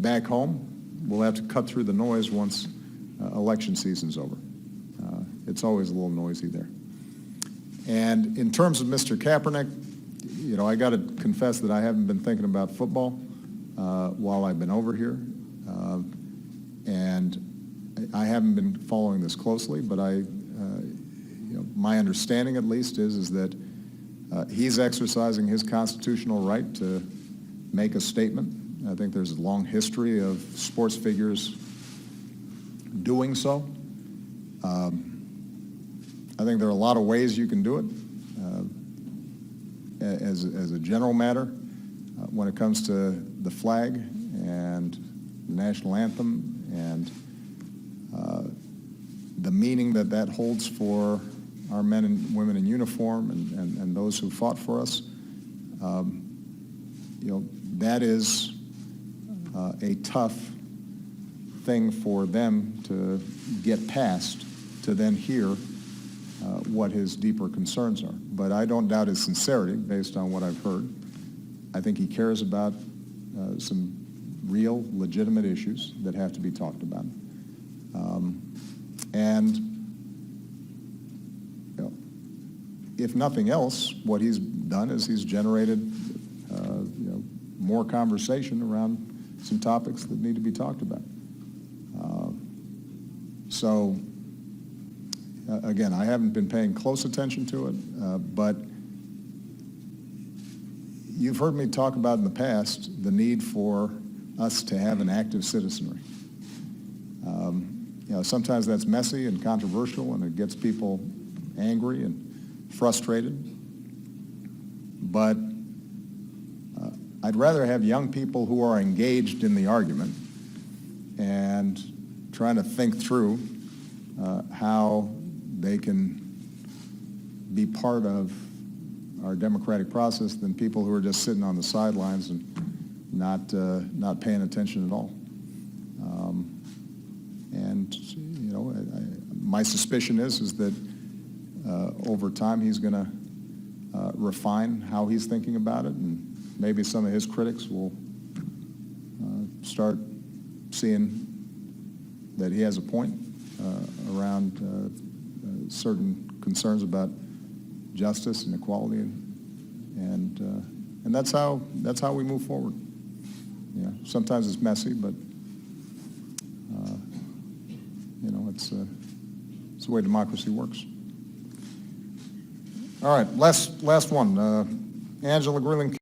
back home, we'll have to cut through the noise once election season's over. It's always a little noisy there. And in terms of Mr. Kaepernick, you know, I got to confess that I haven't been thinking about football while I've been over here, and I haven't been following this closely. But my understanding, at least, is that he's exercising his constitutional right to make a statement. I think there's a long history of sports figures doing so. I think there are a lot of ways you can do it. As a general matter, when it comes to the flag and the national anthem and the meaning that that holds for our men and women in uniform and those who fought for us, that is a tough thing for them to get past, to then hear what his deeper concerns are. But I don't doubt his sincerity based on what I've heard. I think he cares about some real, legitimate issues that have to be talked about. If nothing else, what he's done is he's generated more conversation around some topics that need to be talked about. Again, I haven't been paying close attention to it, but you've heard me talk about in the past the need for us to have an active citizenry. Sometimes that's messy and controversial, and it gets people angry and frustrated. But I'd rather have young people who are engaged in the argument and trying to think through how they can be part of our democratic process than people who are just sitting on the sidelines and not paying attention at all. My suspicion is that over time he's going to refine how he's thinking about it, and maybe some of his critics will start seeing that he has a point around certain concerns about justice and equality, and that's how we move forward. Sometimes it's messy, but it's the way democracy works. All right, last one. Angela Greeling.